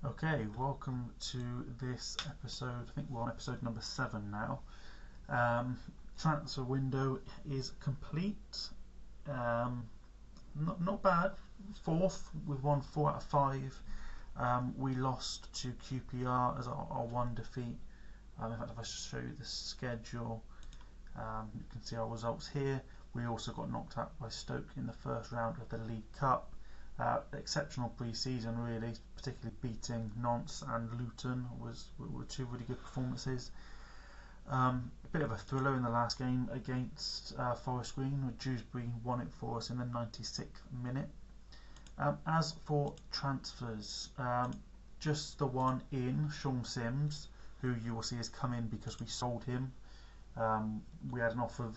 Okay, welcome to this episode. I think we're on episode number 7 now. Transfer window is complete. Not bad. Fourth. We've won 4 out of 5. We lost to QPR as our one defeat. In fact, if I show you the schedule, you can see our results here. We also got knocked out by Stoke in the first round of the League Cup. Exceptional pre-season, really, particularly beating Nantes and Luton were 2 really good performances. A bit of a thriller in the last game against Forest Green, with Dewsbury won it for us in the 96th minute. As for transfers, just the one in, Sean Sims, who you will see has come in because we sold him. We had an offer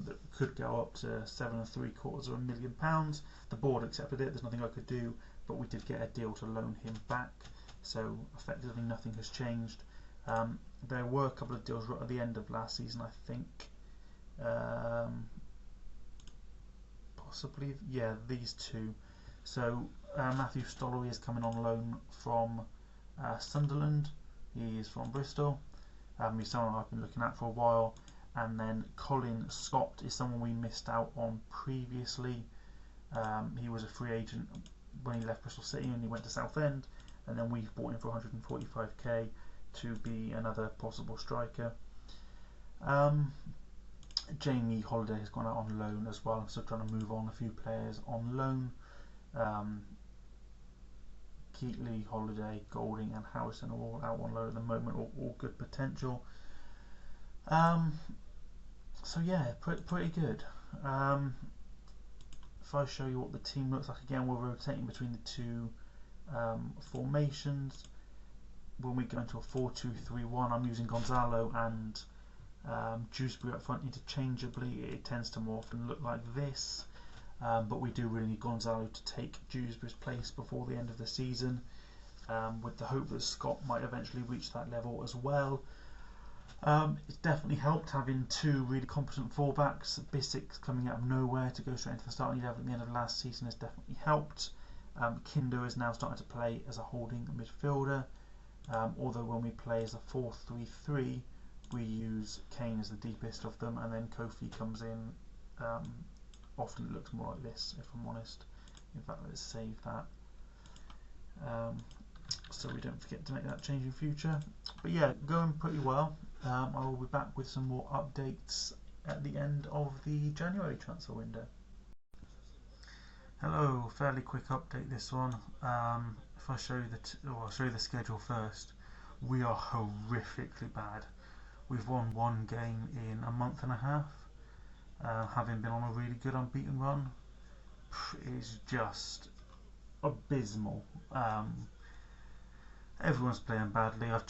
that could go up to £7.75 million. The board accepted it. There's nothing I could do, but we did get a deal to loan him back. So effectively, nothing has changed. There were a couple of deals right at the end of last season, I think. Possibly, yeah, these 2. So Matthew Stollery is coming on loan from Sunderland. He is from Bristol. He's someone I've been looking at for a while. And then Colin Scott is someone we missed out on previously. He was a free agent when he left Bristol City and he went to Southend, and then we've bought him for 145k to be another possible striker. Jamie Holiday has gone out on loan as well, so trying to move on a few players on loan. Keatley, Holiday, Golding and Harrison are all out on loan at the moment, all good potential. So yeah, pretty good. If I show you what the team looks like again, we're rotating between the 2 formations. When we go into a 4-2-3-1, I'm using Gonzalo and Dewsbury up front interchangeably. It tends to more often look like this. But we do really need Gonzalo to take Dewsbury's place before the end of the season, with the hope that Scott might eventually reach that level as well. It's definitely helped having 2 really competent fullbacks. Bissek coming out of nowhere to go straight into the starting 11 at the end of last season has definitely helped. Kinder is now starting to play as a holding midfielder, although when we play as a 4-3-3 we use Kane as the deepest of them, and then Kofi comes in. Often it looks more like this, if I'm honest. In fact, let's save that so we don't forget to make that change in future. But yeah, going pretty well. I will be back with some more updates at the end of the January transfer window. Hello, fairly quick update this one. If I show you I'll show you the schedule first. We are horrifically bad. We've won 1 game in a month and a half. Having been on a really good unbeaten run, is just abysmal. Everyone's playing badly. I've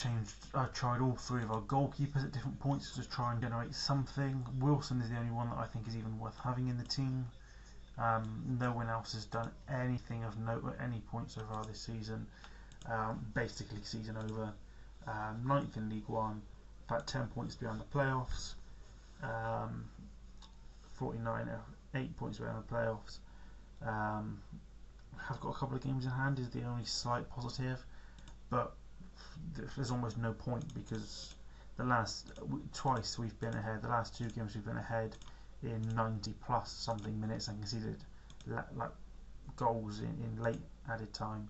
tried all 3 of our goalkeepers at different points to try and generate something. Wilson is the only one that I think is even worth having in the team. No one else has done anything of note at any point so far this season. Basically season over. 9th in League 1, in fact 10 points behind the playoffs. 49, 8 points behind the playoffs. Have got a couple of games in hand is the only slight positive, but there's almost no point because the last twice we've been ahead. The last 2 games we've been ahead in 90 plus something minutes and conceded like goals in late added time.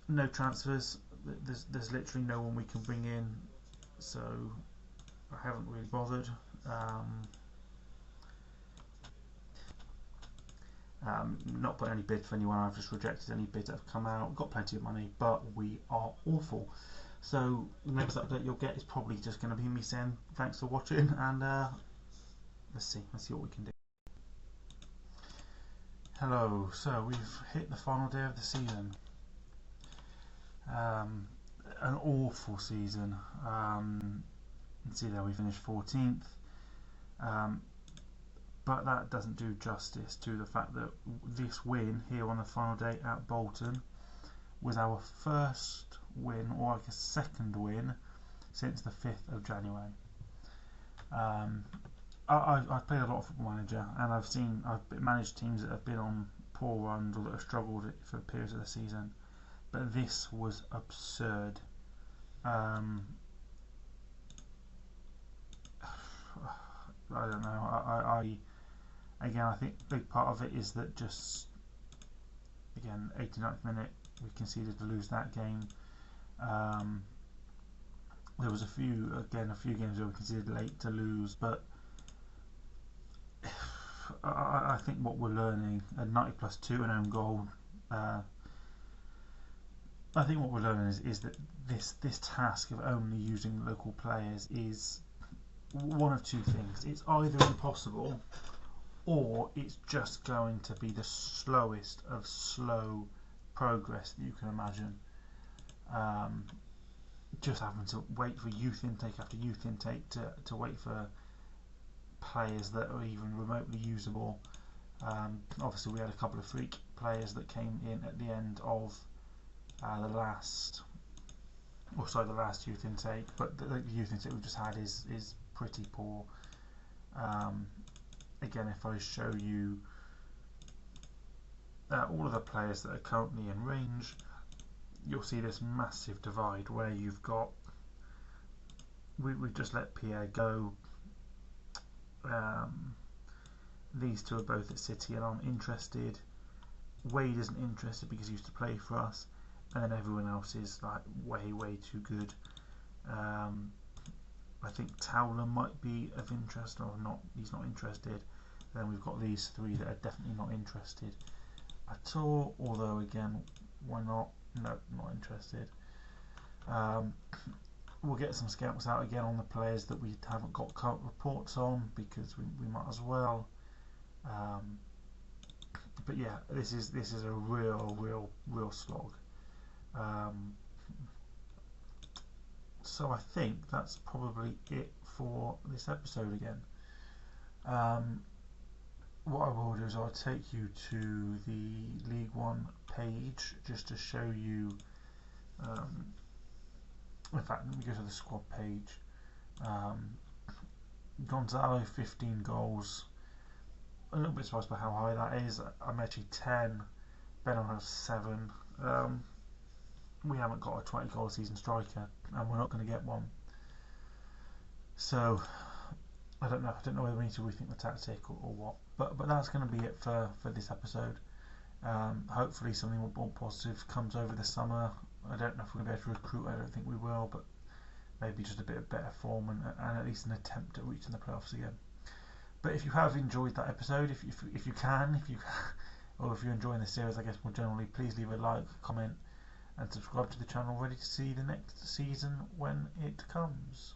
No transfers. There's literally no one we can bring in, so I haven't really bothered. Not put any bid for anyone. I've just rejected any bids that have come out. Got plenty of money, but we are awful. So the next update you'll get is probably just going to be me saying thanks for watching, and let's see what we can do. Hello. So we've hit the final day of the season. An awful season. You can see there we finished 14th. But that doesn't do justice to the fact that this win here on the final day at Bolton was our first win, or like a second win, since the 5th of January. I've played a lot of Football Manager, and I've managed teams that have been on poor runs or that have struggled for periods of the season. but this was absurd. I don't know. I think a big part of it is that just again 89th minute we conceded to lose that game. There was a few games where we conceded late to lose, but I think what we're learning at 90+2 and own goal. I think what we're learning is that this task of only using local players is one of two things. It's either impossible, or it's just going to be the slowest of slow progress that you can imagine. Just having to wait for youth intake after youth intake to wait for players that are even remotely usable. Obviously we had a couple of freak players that came in at the end of the last youth intake, but the youth intake we just had is pretty poor. Again, if I show you all of the players that are currently in range, you'll see this massive divide where you've got we've just let Pierre go. These two are both at City and aren't interested. Wade isn't interested because he used to play for us, and then everyone else is like way too good. I think Towler might be of interest, or not. He's not interested. Then we've got these three that are definitely not interested at all. Although again, why not? No, not interested. We'll get some scouts out again on the players that we haven't got current reports on, because we might as well. But yeah, this is a real slog. So I think that's probably it for this episode again. What I will do is I'll take you to the League One page just to show you. In fact, let me go to the squad page. Gonzalo 15 goals. A little bit surprised by how high that is. I'm actually 10. Benon has 7. We haven't got a 20 goal season striker, and we're not going to get one. So I don't know whether we need to rethink the tactic or what. But that's going to be it for this episode. Hopefully something more positive comes over the summer. I don't know if we're going to be able to recruit. I don't think we will, but maybe just a bit of better form and at least an attempt at reaching the playoffs again. But if you have enjoyed that episode, if you or if you're enjoying the series, I guess more generally, please leave a like, comment, and subscribe to the channel, ready to see the next season when it comes.